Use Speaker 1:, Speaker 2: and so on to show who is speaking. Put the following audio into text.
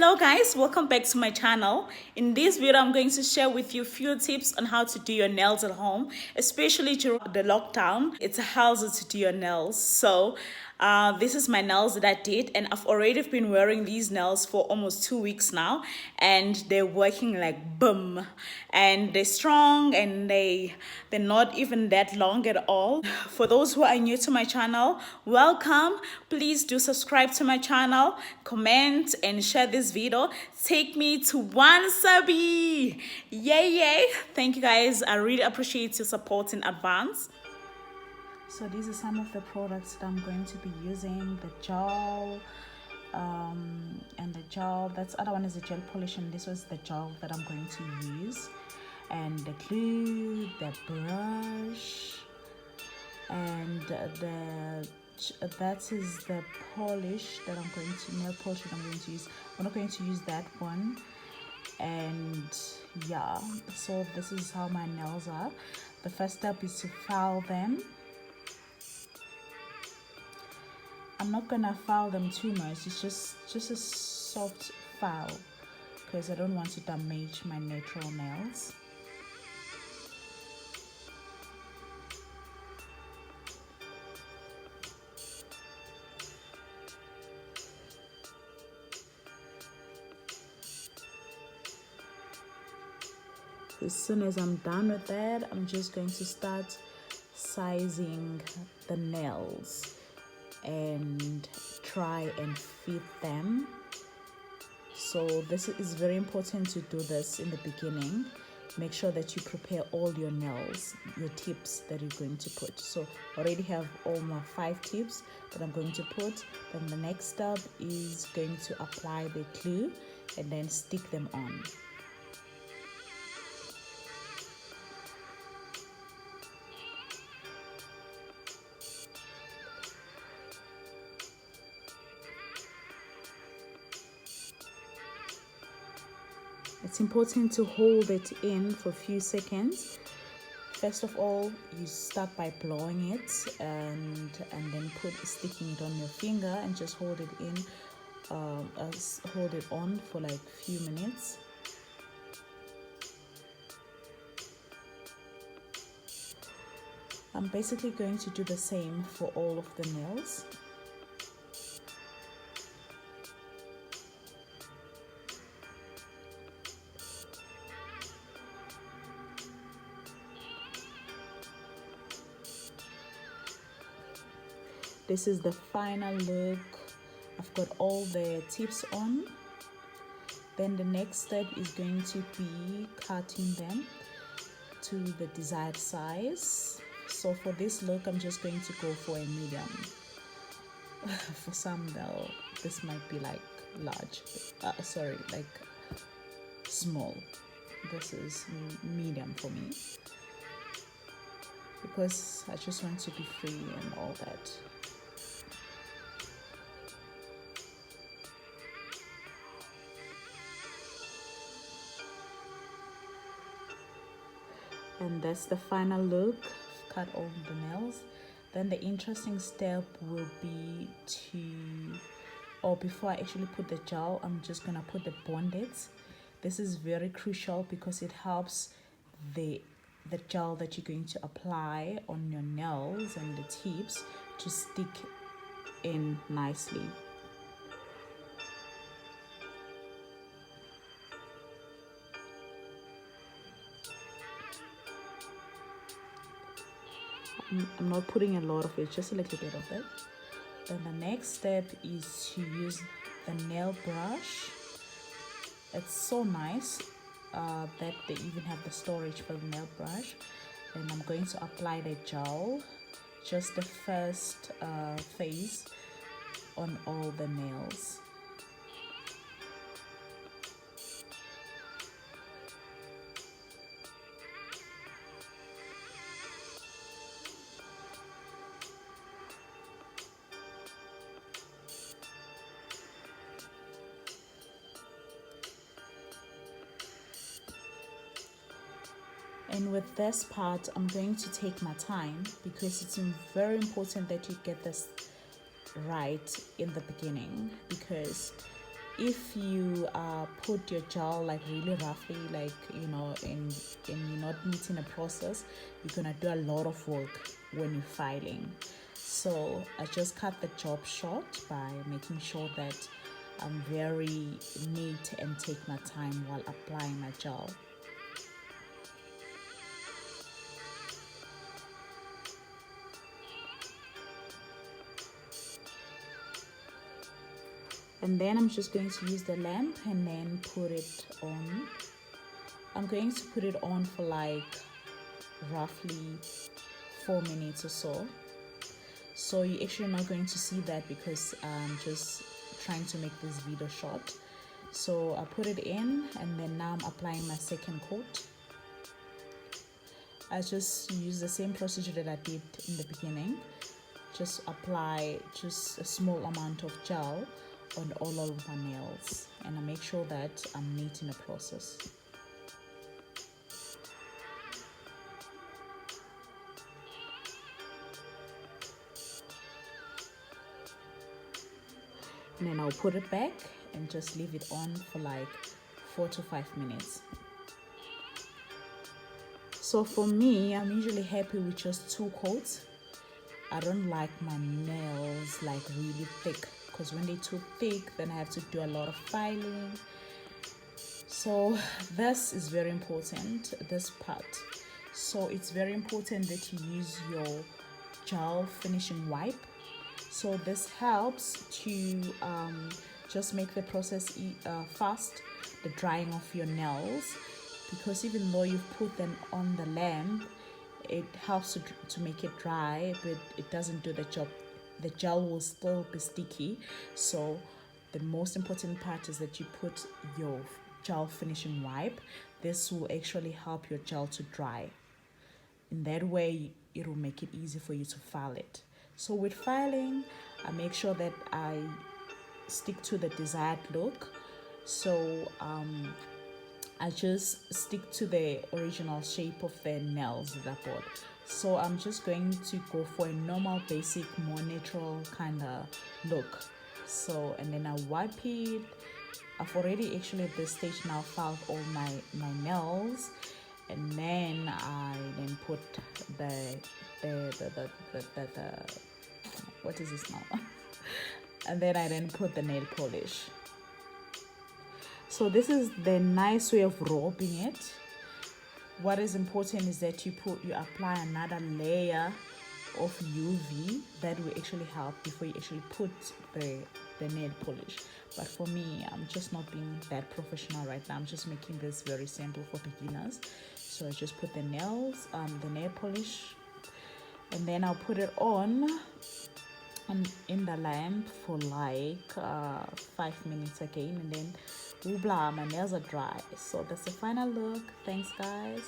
Speaker 1: Hello guys, welcome back to my channel. In this video I'm going to share with you a few tips on how to do your nails at home, especially during the lockdown. It's a hassle to do your nails. This is my nails that I did, and I've already been wearing these nails for almost 2 weeks now, and they're working like boom, and they're strong, and they're not even that long at all. For those who are new to my channel, welcome. Please do subscribe to my channel, comment and share this video. Take me to 1 subby. Yay. Thank you guys, I really appreciate your support in advance. So these are some of the products that I'm going to be using. The gel and the gel, that's other one is the gel polish, and this was the gel that I'm going to use, and the glue, the brush, and that is the polish that I'm going to, nail polish that I'm going to use. I'm not going to use that one. And yeah, so this is how my nails are. The first step is to file them. I'm not gonna file them too much, it's just a soft file because I don't want to damage my natural nails. As soon as I'm done with that, I'm just going to start sizing the nails and try and fit them. So this is very important to do this in the beginning. Make sure that you prepare all your nails, your tips that you're going to put. So I already have all my 5 tips that I'm going to put. Then the next step is going to apply the glue and then stick them on. It's important to hold it in for a few seconds. First of all, you start by blowing it and then sticking it on your finger and just hold it in, hold it on for like a few minutes. I'm basically going to do the same for all of the nails. This is the final look. I've got all the tips on. Then the next step is going to be cutting them to the desired size. So for this look, I'm just going to go for a medium. For some though, this might be like large. Like small. This is medium for me, because I just want to be free and all that. And that's the final look. Cut all the nails. Then the interesting step will be before I actually put the gel, I'm just gonna put the band-aids. This is very crucial because it helps the gel that you're going to apply on your nails and the tips to stick in nicely. I'm not putting a lot of it, just a little bit of it. Then the next step is to use the nail brush. It's so nice that they even have the storage for the nail brush. And I'm going to apply the gel, just the first phase on all the nails. And with this part, I'm going to take my time because it's very important that you get this right in the beginning, because if you put your gel like really roughly, like and you're not meeting a process, you're gonna do a lot of work when you're filing. So I just cut the job short by making sure that I'm very neat and take my time while applying my gel. And then I'm just going to use the lamp and then put it on. I'm going to put it on for like roughly 4 minutes or so. So you're actually not going to see that because I'm just trying to make this video short. So I put it in, and then now I'm applying my second coat. I just use the same procedure that I did in the beginning. Just apply just a small amount of gel on all of my nails, and I make sure that I'm neat in the process. And then I'll put it back and just leave it on for like 4 to 5 minutes. So for me, I'm usually happy with just 2 coats. I don't like my nails like really thick, because when they're too thick, then I have to do a lot of filing. So this is very important, this part. So it's very important that you use your gel finishing wipe. So this helps to just make the process fast, the drying of your nails, because even though you've put them on the lamp, it helps to make it dry, but it doesn't do the job. The gel will still be sticky. So the most important part is that you put your gel finishing wipe. This will actually help your gel to dry. In that way, it will make it easy for you to file it. So with filing, I make sure that I stick to the desired look. So I just stick to the original shape of the nails that I bought. So I'm just going to go for a normal, basic, more natural kind of look. So, and then I wipe it. I've already actually at this stage now filed all my nails, and then I then put the what is this now? And then I then put the nail polish. So this is the nice way of rubbing it. What is important is that you apply another layer of UV that will actually help before you actually put the nail polish. But for me, I'm just not being that professional right now. I'm just making this very simple for beginners. So I just put the nail polish, and then I'll put it on in the lamp for like 5 minutes again, and then voila, my nails are dry. So that's the final look. Thanks guys.